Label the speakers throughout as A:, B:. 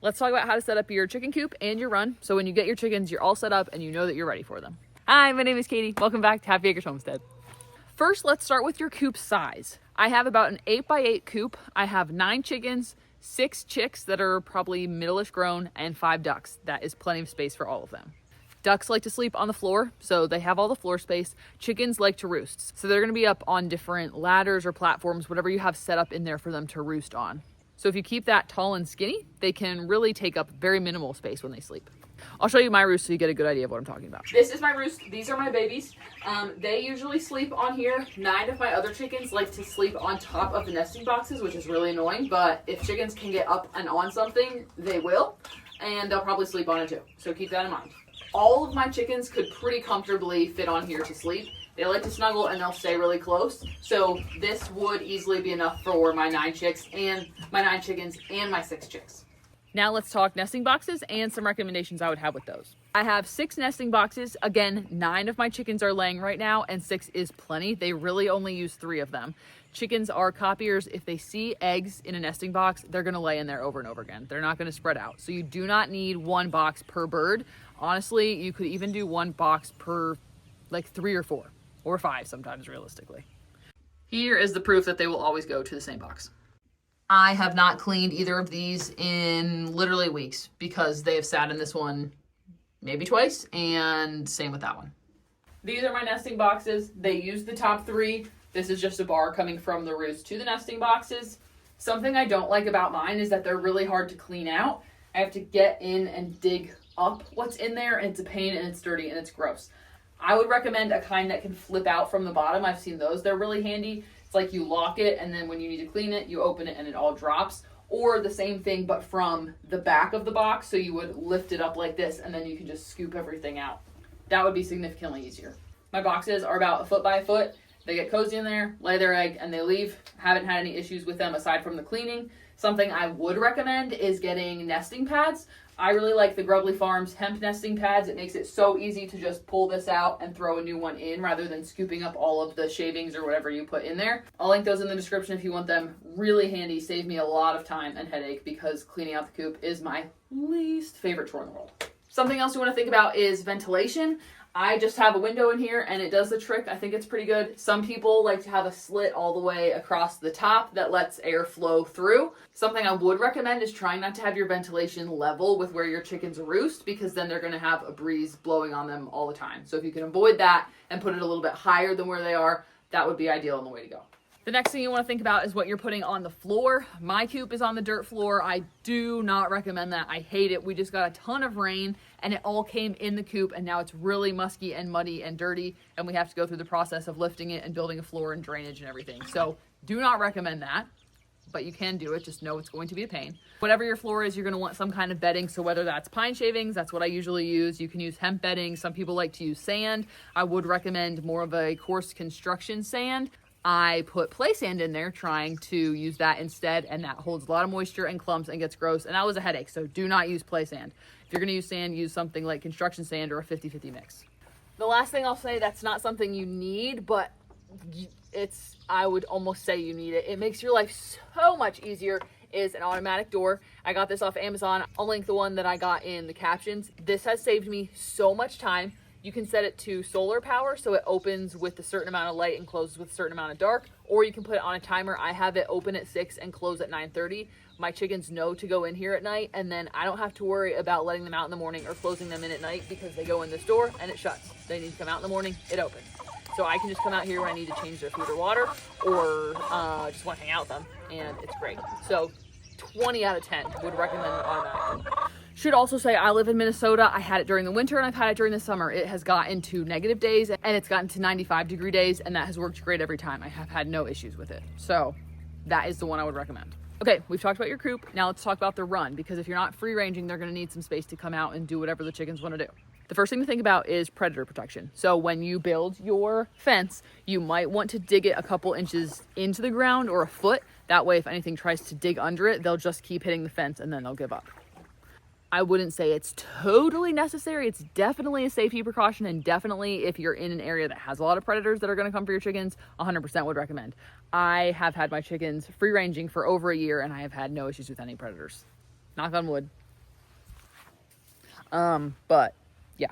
A: Let's talk about how to set up your chicken coop and your run. So when you get your chickens, you're all set up and you know that you're ready for them. Hi, my name is Katie. Welcome back to Happy Acres Homestead. First, let's start with your coop size. I have about an 8x8 coop. I have 9 chickens, 6 chicks that are probably middle-ish grown, and 5 ducks. That is plenty of space for all of them. Ducks like to sleep on the floor, so they have all the floor space. Chickens like to roost, so they're gonna be up on different ladders or platforms, whatever you have set up in there for them to roost on. So if you keep that tall and skinny, they can really take up very minimal space when they sleep. I'll show you my roost so you get a good idea of what I'm talking about. This is my roost. These are my babies. They usually sleep on here. 9 of my other chickens like to sleep on top of the nesting boxes, which is really annoying, but if chickens can get up and on something, they will, and they'll probably sleep on it too. So keep that in mind. All of my chickens could pretty comfortably fit on here to sleep. They like to snuggle and they'll stay really close. So this would easily be enough for my 9 chicks and my 9 chickens and my 6 chicks. Now let's talk nesting boxes and some recommendations I would have with those. I have 6 nesting boxes. Again, 9 of my chickens are laying right now and 6 is plenty. They really only use 3 of them. Chickens are copiers. If they see eggs in a nesting box, they're gonna lay in there over and over again. They're not gonna spread out. So you do not need 1 box per bird. Honestly, you could even do 1 box per like 3 or 4 or 5 sometimes realistically. Here is the proof that they will always go to the same box. I have not cleaned either of these in literally weeks because they have sat in this one maybe twice, and same with that one. These are my nesting boxes. They use the top 3. This is just a bar coming from the roost to the nesting boxes. Something I don't like about mine is that they're really hard to clean out. I have to get in and dig up what's in there, and it's a pain and it's dirty and it's gross. I would recommend a kind that can flip out from the bottom. I've seen those. They're really handy. It's like you lock it, and then when you need to clean it, you open it and it all drops. Or the same thing, but from the back of the box. So you would lift it up like this, and then you can just scoop everything out. That would be significantly easier. My boxes are about 1 foot by 1 foot. They get cozy in there, lay their egg, and they leave. Haven't had any issues with them aside from the cleaning. Something I would recommend is getting nesting pads. I really like the Grubbly Farms hemp nesting pads. It makes it so easy to just pull this out and throw a new one in rather than scooping up all of the shavings or whatever you put in there. I'll link those in the description if you want them. Really handy, save me a lot of time and headache because cleaning out the coop is my least favorite chore in the world. Something else you want to think about is ventilation. I just have a window in here and it does the trick. I think it's pretty good. Some people like to have a slit all the way across the top that lets air flow through. Something I would recommend is trying not to have your ventilation level with where your chickens roost, because then they're going to have a breeze blowing on them all the time. So if you can avoid that and put it a little bit higher than where they are, that would be ideal and the way to go. The next thing you want to think about is what you're putting on the floor. My coop is on the dirt floor. I do not recommend that. I hate it. We just got a ton of rain and it all came in the coop, and now it's really musky and muddy and dirty, and we have to go through the process of lifting it and building a floor and drainage and everything. So do not recommend that, but you can do it. Just know it's going to be a pain. Whatever your floor is, you're going to want some kind of bedding. So whether that's pine shavings, that's what I usually use. You can use hemp bedding. Some people like to use sand. I would recommend more of a coarse construction sand. I put play sand in there trying to use that instead, and that holds a lot of moisture and clumps and gets gross, and that was a headache. So do not use play sand. If you're going to use sand, use something like construction sand or a 50-50 mix. The last thing I'll say, that's not something you need, but I would almost say you need it. It makes your life so much easier, is an automatic door. I got this off Amazon. I'll link the one that I got in the captions. This has saved me so much time. You can set it to solar power, so it opens with a certain amount of light and closes with a certain amount of dark, or you can put it on a timer. I have it open at 6 and close at 9:30. My chickens know to go in here at night, and then I don't have to worry about letting them out in the morning or closing them in at night, because they go in this door and it shuts. They need to come out in the morning, it opens. So I can just come out here when I need to change their food or water, or just want to hang out with them, and it's great. So 20 out of 10 would recommend it automatically. Should also say I live in Minnesota. I had it during the winter and I've had it during the summer. It has gotten to negative days and it's gotten to 95-degree days, and that has worked great every time. I have had no issues with it. So that is the one I would recommend. Okay, we've talked about your coop. Now let's talk about the run, because if you're not free ranging, they're gonna need some space to come out and do whatever the chickens wanna do. The first thing to think about is predator protection. So when you build your fence, you might want to dig it a couple inches into the ground or a foot. That way, if anything tries to dig under it, they'll just keep hitting the fence and then they'll give up. I wouldn't say it's totally necessary. It's definitely a safety precaution, and definitely if you're in an area that has a lot of predators that are going to come for your chickens, 100% would recommend. I have had my chickens free ranging for over a year and I have had no issues with any predators. Knock on wood. But yeah.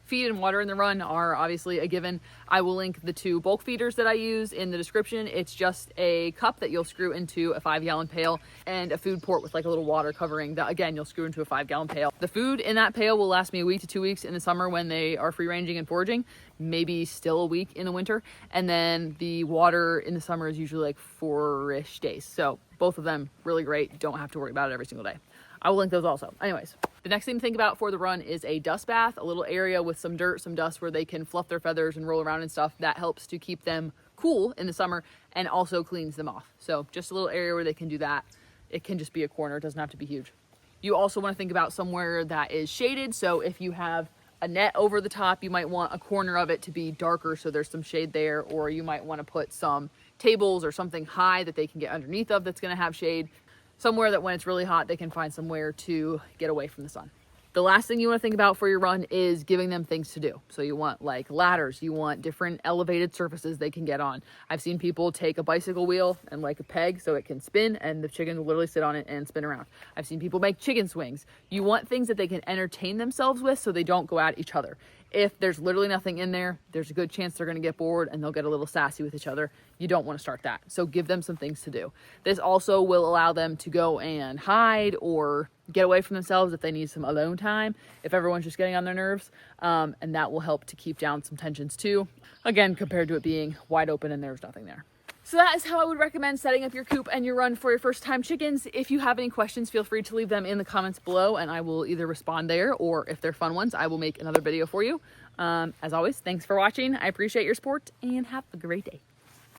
A: Feed and water in the run are obviously a given. I will link the 2 bulk feeders that I use in the description. It's just a cup that you'll screw into a 5-gallon pail and a food port with like a little water covering that, again, you'll screw into a 5-gallon pail. The food in that pail will last me a week to 2 weeks in the summer when they are free ranging and foraging, maybe still a week in the winter. And then the water in the summer is usually like 4-ish days. So both of them really great. Don't have to worry about it every single day. I will link those also. Anyways, the next thing to think about for the run is a dust bath, a little area with some dirt, some dust where they can fluff their feathers and roll around and stuff. That helps to keep them cool in the summer and also cleans them off. So just a little area where they can do that. It can just be a corner. It doesn't have to be huge. You also want to think about somewhere that is shaded. So if you have a net over the top, you might want a corner of it to be darker so there's some shade there, or you might want to put some tables or something high that they can get underneath of that's going to have shade. Somewhere that when it's really hot, they can find somewhere to get away from the sun. The last thing you want to think about for your run is giving them things to do. So you want like ladders, you want different elevated surfaces they can get on. I've seen people take a bicycle wheel and like a peg so it can spin and the chicken will literally sit on it and spin around. I've seen people make chicken swings. You want things that they can entertain themselves with so they don't go at each other. If there's literally nothing in there, there's a good chance they're going to get bored and they'll get a little sassy with each other. You don't want to start that. So give them some things to do. This also will allow them to go and hide or get away from themselves if they need some alone time, if everyone's just getting on their nerves. And that will help to keep down some tensions too. Again, compared to it being wide open and there's nothing there. So that is how I would recommend setting up your coop and your run for your first time chickens. If you have any questions, feel free to leave them in the comments below and I will either respond there, or if they're fun ones, I will make another video for you. As always, thanks for watching. I appreciate your support and have a great day.